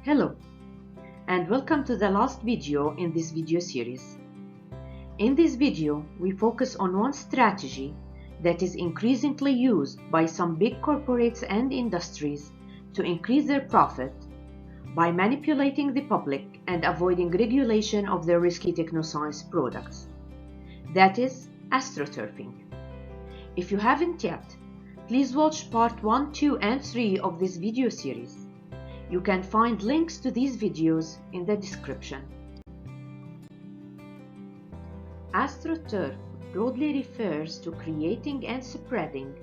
Hello, and welcome to the last video in this video series. In this video, we focus on one strategy that is increasingly used by some big corporates and industries to increase their profit by manipulating the public and avoiding regulation of their risky technoscience products. That is astroturfing. If you haven't yet, please watch part 1, 2, and 3 of this video series. You can find links to these videos in the description. Astroturf broadly refers to creating and spreading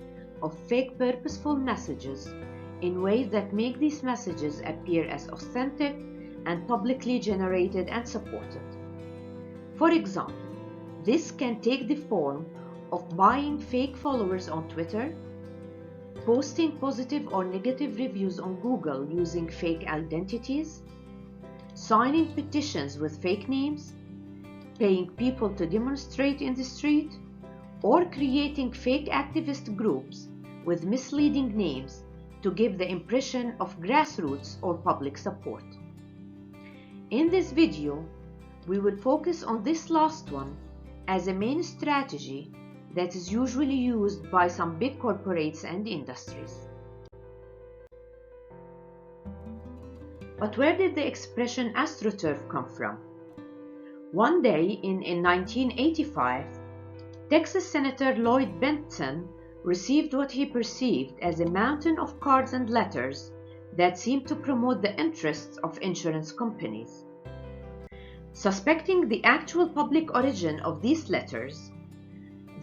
of fake purposeful messages in ways that make these messages appear as authentic and publicly generated and supported. For example, this can take the form of buying fake followers on Twitter, posting positive or negative reviews on Google using fake identities, signing petitions with fake names, paying people to demonstrate in the street, or creating fake activist groups with misleading names to give the impression of grassroots or public support. In this video, we will focus on this last one as a main strategy that is usually used by some big corporates and industries. But where did the expression astroturf come from? One day in 1985, Texas Senator Lloyd Benton received what he perceived as a mountain of cards and letters that seemed to promote the interests of insurance companies. Suspecting the actual public origin of these letters,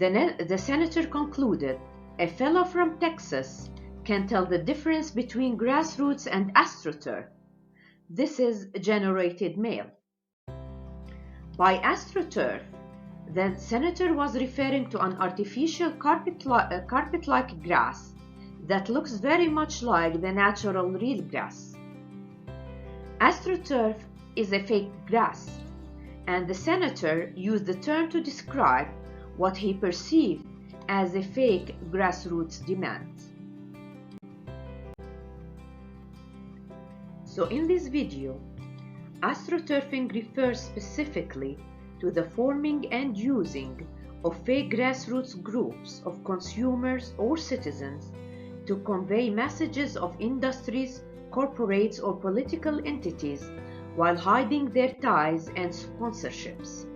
the senator concluded a fellow from Texas can tell the difference between grassroots and astroturf. This is generated mail. By astroturf, the senator was referring to an artificial carpet-like grass that looks very much like the natural real grass. Astroturf is a fake grass, and the senator used the term to describe what he perceived as a fake grassroots demand. So in this video, astroturfing refers specifically to the forming and using of fake grassroots groups of consumers or citizens to convey messages of industries, corporates, or political entities while hiding their ties and sponsorships.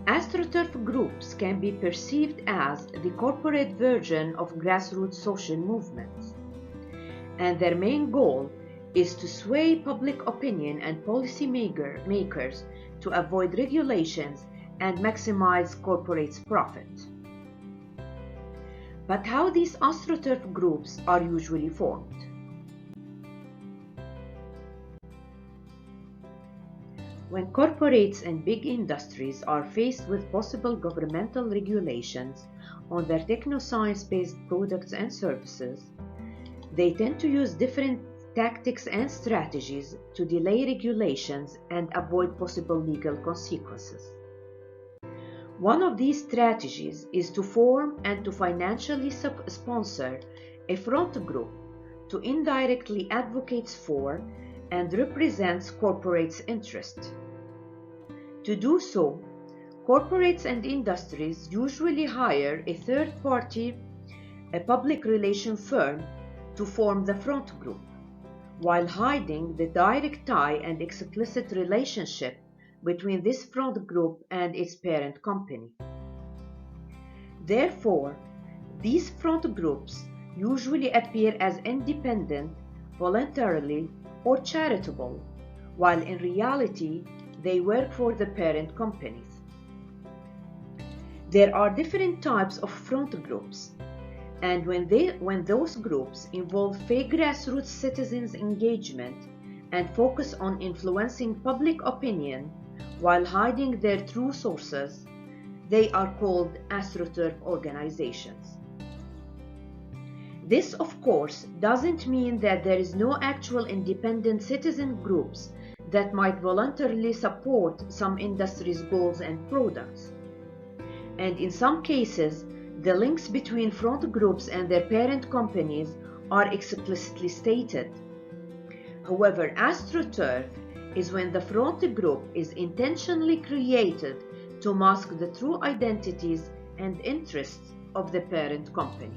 Astroturf groups can be perceived as the corporate version of grassroots social movements, and their main goal is to sway public opinion and policy makers to avoid regulations and maximize corporates' profit. But how these astroturf groups are usually formed? When corporates and big industries are faced with possible governmental regulations on their technoscience-based products and services, they tend to use different tactics and strategies to delay regulations and avoid possible legal consequences. One of these strategies is to form and to financially sponsor a front group to indirectly advocate for and represents corporates' interests. To do so, corporates and industries usually hire a third party, a public relations firm, to form the front group, while hiding the direct tie and explicit relationship between this front group and its parent company. Therefore, these front groups usually appear as independent, voluntarily, or charitable, while in reality they work for the parent companies. There are different types of front groups, and when those groups involve fake grassroots citizens' engagement and focus on influencing public opinion while hiding their true sources, they are called astroturf organizations. This, of course, doesn't mean that there is no actual independent citizen groups that might voluntarily support some industry's goals and products. And in some cases, the links between front groups and their parent companies are explicitly stated. However, Astroturf is when the front group is intentionally created to mask the true identities and interests of the parent company.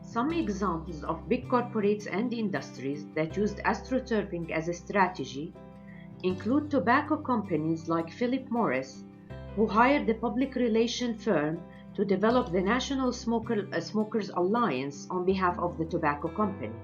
Some examples of big corporates and industries that used astroturfing as a strategy include tobacco companies like Philip Morris, who hired a public relations firm to develop the National Smokers Alliance on behalf of the tobacco company.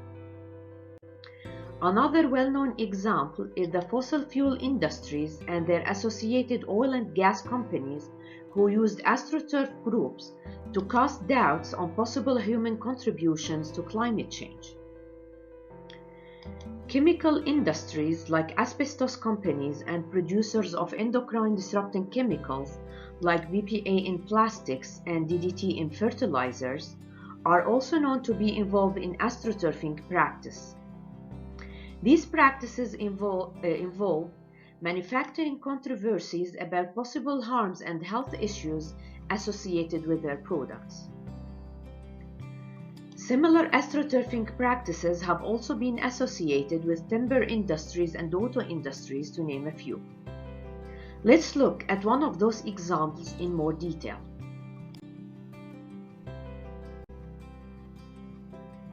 Another well-known example is the fossil fuel industries and their associated oil and gas companies who used astroturf groups to cast doubts on possible human contributions to climate change. Chemical industries like asbestos companies and producers of endocrine disrupting chemicals like BPA in plastics and DDT in fertilizers are also known to be involved in astroturfing practice. These practices involve manufacturing controversies about possible harms and health issues associated with their products. Similar astroturfing practices have also been associated with timber industries and auto industries, to name a few. Let's look at one of those examples in more detail.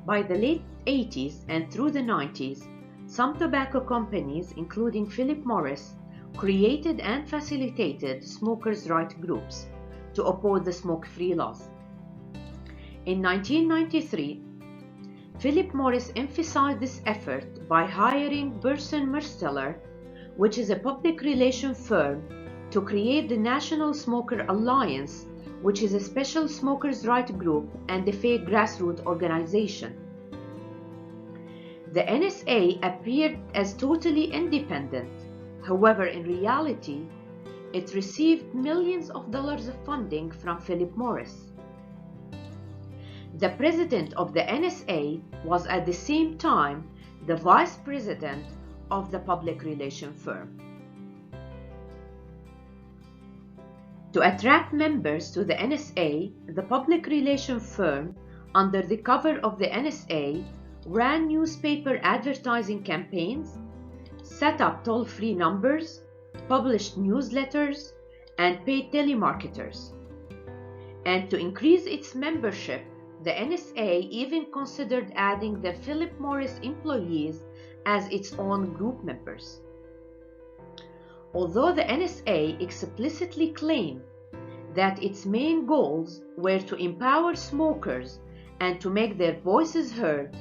By the late 80s and through the 90s, some tobacco companies, including Philip Morris, created and facilitated smokers' rights groups to oppose the smoke-free laws. In 1993, Philip Morris emphasized this effort by hiring Burson Marsteller, which is a public relations firm, to create the National Smoker Alliance, which is a special smokers' rights group and a fake grassroots organization. The NSA appeared as totally independent. However, in reality, it received millions of dollars of funding from Philip Morris. The president of the NSA was at the same time the vice president of the public relations firm. To attract members to the NSA, the public relations firm, under the cover of the NSA, ran newspaper advertising campaigns, set up toll-free numbers, published newsletters, and paid telemarketers. And to increase its membership, the NSA even considered adding the Philip Morris employees as its own group members. Although the NSA explicitly claimed that its main goals were to empower smokers and to make their voices heard,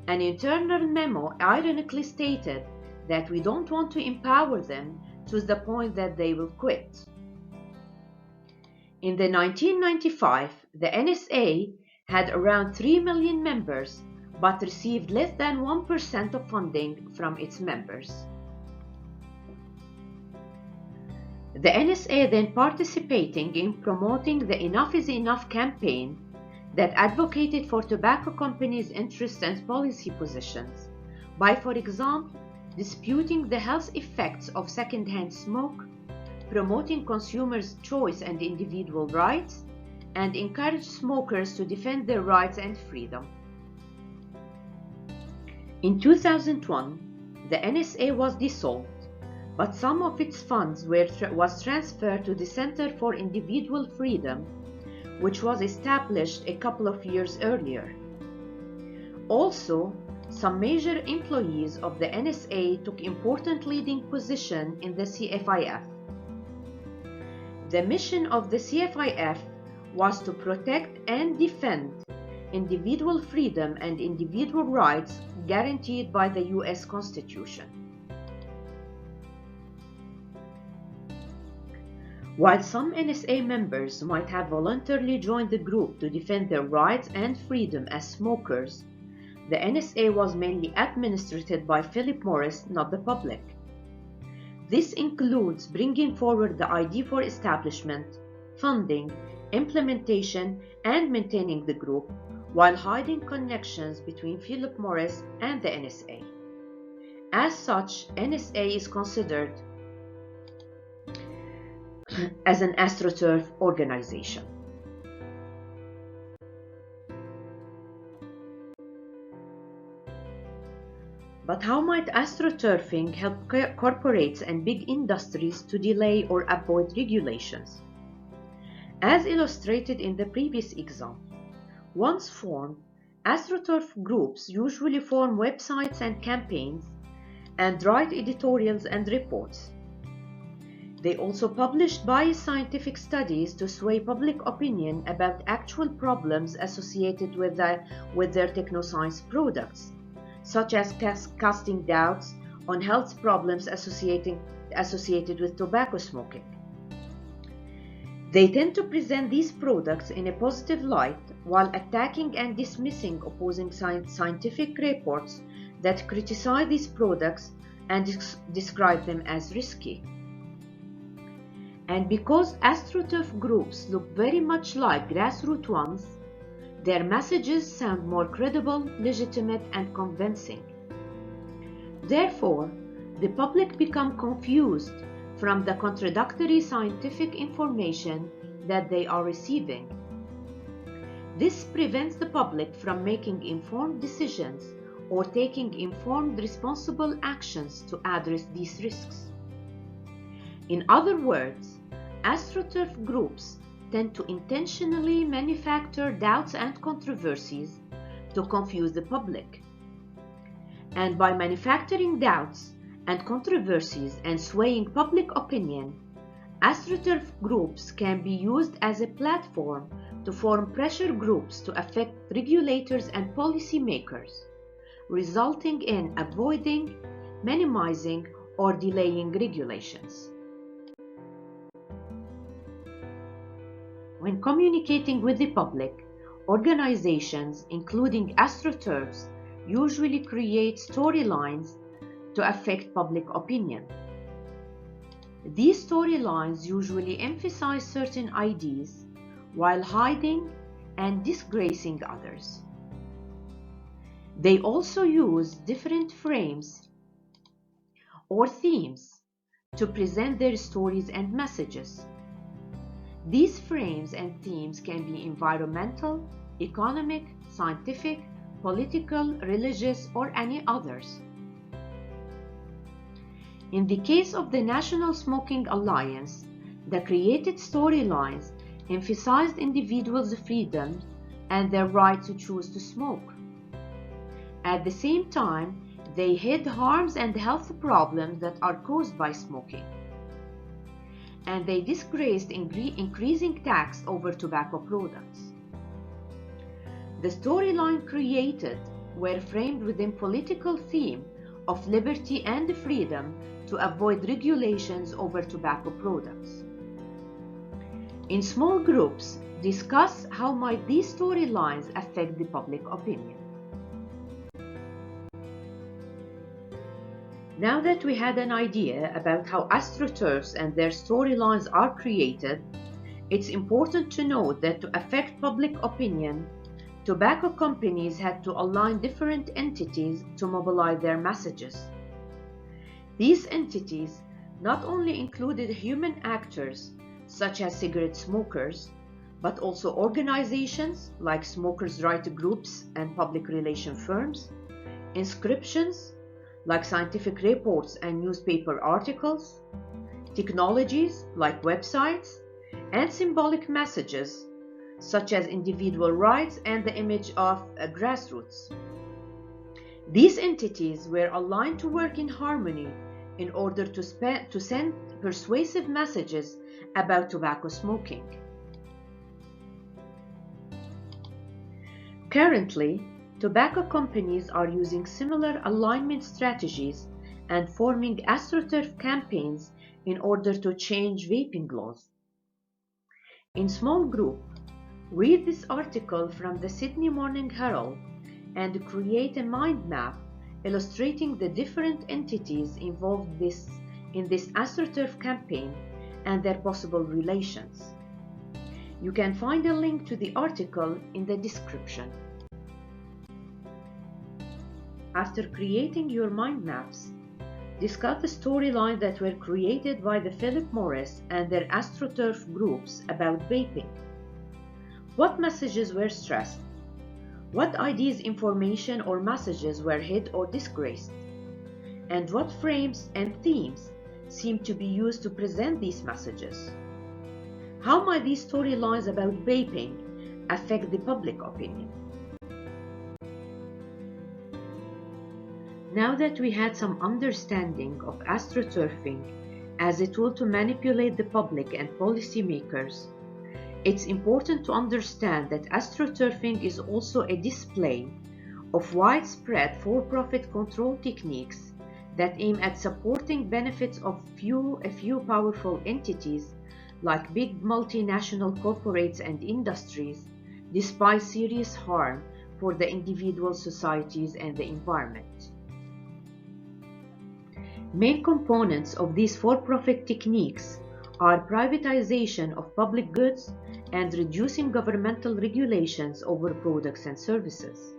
an internal memo ironically stated that we don't want to empower them to the point that they will quit. In the 1995, the NSA had around 3 million members but received less than 1% of funding from its members. The NSA then participating in promoting the Enough is Enough campaign that advocated for tobacco companies' interests and policy positions by, for example, disputing the health effects of secondhand smoke, promoting consumers' choice and individual rights, and encourage smokers to defend their rights and freedom. In 2001, the NSA was dissolved, but some of its funds was transferred to the Center for Individual Freedom, which was established a couple of years earlier. Also, some major employees of the NSA took important leading positions in the CFIF. The mission of the CFIF was to protect and defend individual freedom and individual rights guaranteed by the US Constitution. While some NSA members might have voluntarily joined the group to defend their rights and freedom as smokers, the NSA was mainly administered by Philip Morris, not the public. This includes bringing forward the ID for establishment, funding, implementation, and maintaining the group, while hiding connections between Philip Morris and the NSA. As such, NSA is considered as an AstroTurf organization. But how might astroturfing help corporates and big industries to delay or avoid regulations? As illustrated in the previous example, once formed, astroturf groups usually form websites and campaigns and write editorials and reports. They also published bioscientific studies to sway public opinion about actual problems associated with their technoscience products, such as casting doubts on health problems associated with tobacco smoking. They tend to present these products in a positive light while attacking and dismissing opposing scientific reports that criticize these products and describe them as risky. And because astroturf groups look very much like grassroots ones, their messages sound more credible, legitimate, and convincing. Therefore, the public become confused from the contradictory scientific information that they are receiving. This prevents the public from making informed decisions or taking informed, responsible actions to address these risks. In other words, astroturf groups tend to intentionally manufacture doubts and controversies to confuse the public. And by manufacturing doubts and controversies and swaying public opinion, astroturf groups can be used as a platform to form pressure groups to affect regulators and policymakers, resulting in avoiding, minimizing, or delaying regulations. When communicating with the public, organizations, including astroturfs, usually create storylines to affect public opinion. These storylines usually emphasize certain ideas while hiding and disgracing others. They also use different frames or themes to present their stories and messages. These frames and themes can be environmental, economic, scientific, political, religious, or any others. In the case of the National Smoking Alliance, the created storylines emphasized individuals' freedom and their right to choose to smoke. At the same time, they hid harms and health problems that are caused by smoking. And they disgraced increasing tax over tobacco products. The storyline created were framed within political theme of liberty and freedom to avoid regulations over tobacco products. In small groups, discuss how might these storylines affect the public opinion. Now that we had an idea about how astroturfs and their storylines are created, it's important to note that to affect public opinion, tobacco companies had to align different entities to mobilize their messages. These entities not only included human actors, such as cigarette smokers, but also organizations like smokers' rights groups and public relation firms, inscriptions like scientific reports and newspaper articles, technologies like websites, and symbolic messages such as individual rights and the image of grassroots. These entities were aligned to work in harmony in order to send persuasive messages about tobacco smoking. Currently, tobacco companies are using similar alignment strategies and forming astroturf campaigns in order to change vaping laws. In small group, read this article from the Sydney Morning Herald and create a mind map illustrating the different entities involved in this astroturf campaign and their possible relations. You can find a link to the article in the description. After creating your mind maps, discuss the storylines that were created by the Philip Morris and their astroturf groups about vaping. What messages were stressed? What ideas, information, or messages were hid or disgraced? And what frames and themes seem to be used to present these messages? How might these storylines about vaping affect the public opinion? Now that we had some understanding of astroturfing as a tool to manipulate the public and policymakers, it's important to understand that astroturfing is also a display of widespread for-profit control techniques that aim at supporting benefits of a few powerful entities like big multinational corporates and industries, despite serious harm for the individual societies and the environment. Main components of these for-profit techniques are privatization of public goods and reducing governmental regulations over products and services.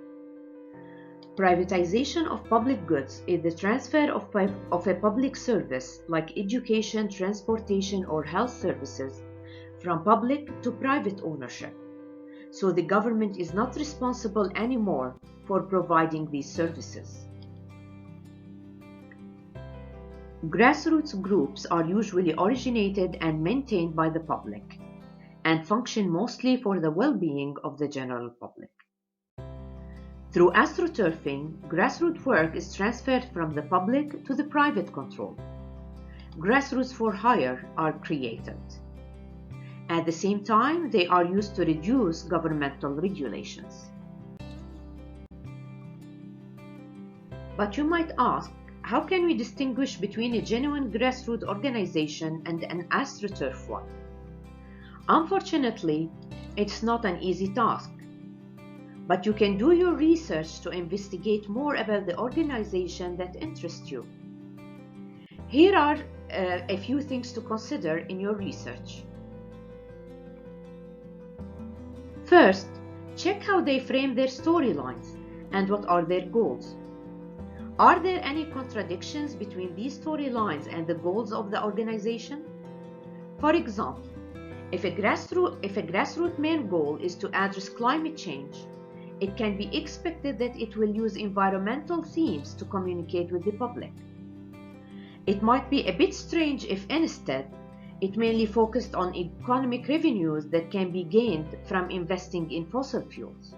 Privatization of public goods is the transfer of a public service like education, transportation, or health services from public to private ownership, so the government is not responsible anymore for providing these services. Grassroots groups are usually originated and maintained by the public and function mostly for the well-being of the general public. Through astroturfing, grassroots work is transferred from the public to the private control. Grassroots for hire are created. At the same time, they are used to reduce governmental regulations. But you might ask, how can we distinguish between a genuine grassroots organization and an astroturf one? Unfortunately, it's not an easy task. But you can do your research to investigate more about the organization that interests you. Here are a few things to consider in your research. First, check how they frame their storylines and what are their goals. Are there any contradictions between these storylines and the goals of the organization? For example, if a grassroots main goal is to address climate change, it can be expected that it will use environmental themes to communicate with the public. It might be a bit strange if instead it mainly focused on economic revenues that can be gained from investing in fossil fuels.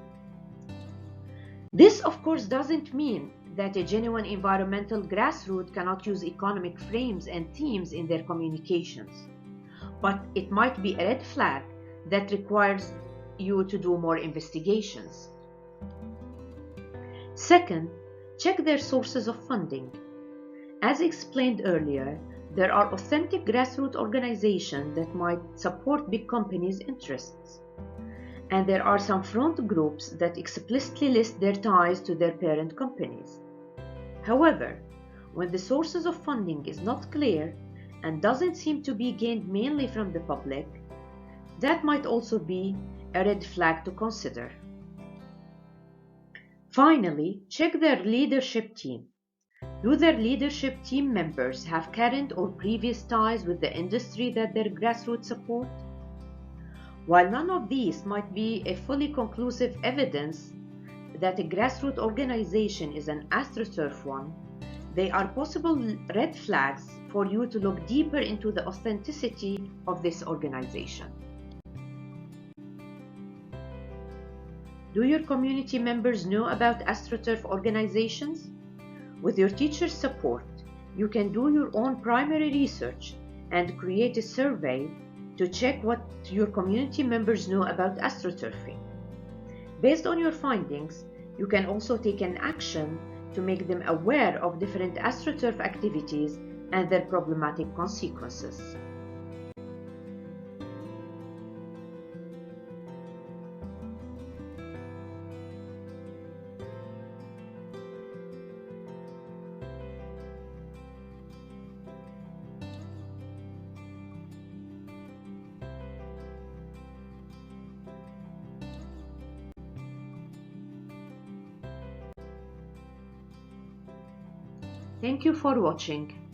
This, of course, doesn't mean that a genuine environmental grassroots cannot use economic frames and themes in their communications, but it might be a red flag that requires you to do more investigations. Second, check their sources of funding. As explained earlier, there are authentic grassroots organizations that might support big companies' interests, and there are some front groups that explicitly list their ties to their parent companies. However, when the sources of funding is not clear and doesn't seem to be gained mainly from the public, that might also be a red flag to consider. Finally, check their leadership team. Do their leadership team members have current or previous ties with the industry that their grassroots support? While none of these might be a fully conclusive evidence that a grassroots organization is an astroturf one, they are possible red flags for you to look deeper into the authenticity of this organization. Do your community members know about astroturf organizations? With your teacher's support, you can do your own primary research and create a survey to check what your community members know about astroturfing. Based on your findings, you can also take an action to make them aware of different astroturf activities and their problematic consequences. Thank you for watching.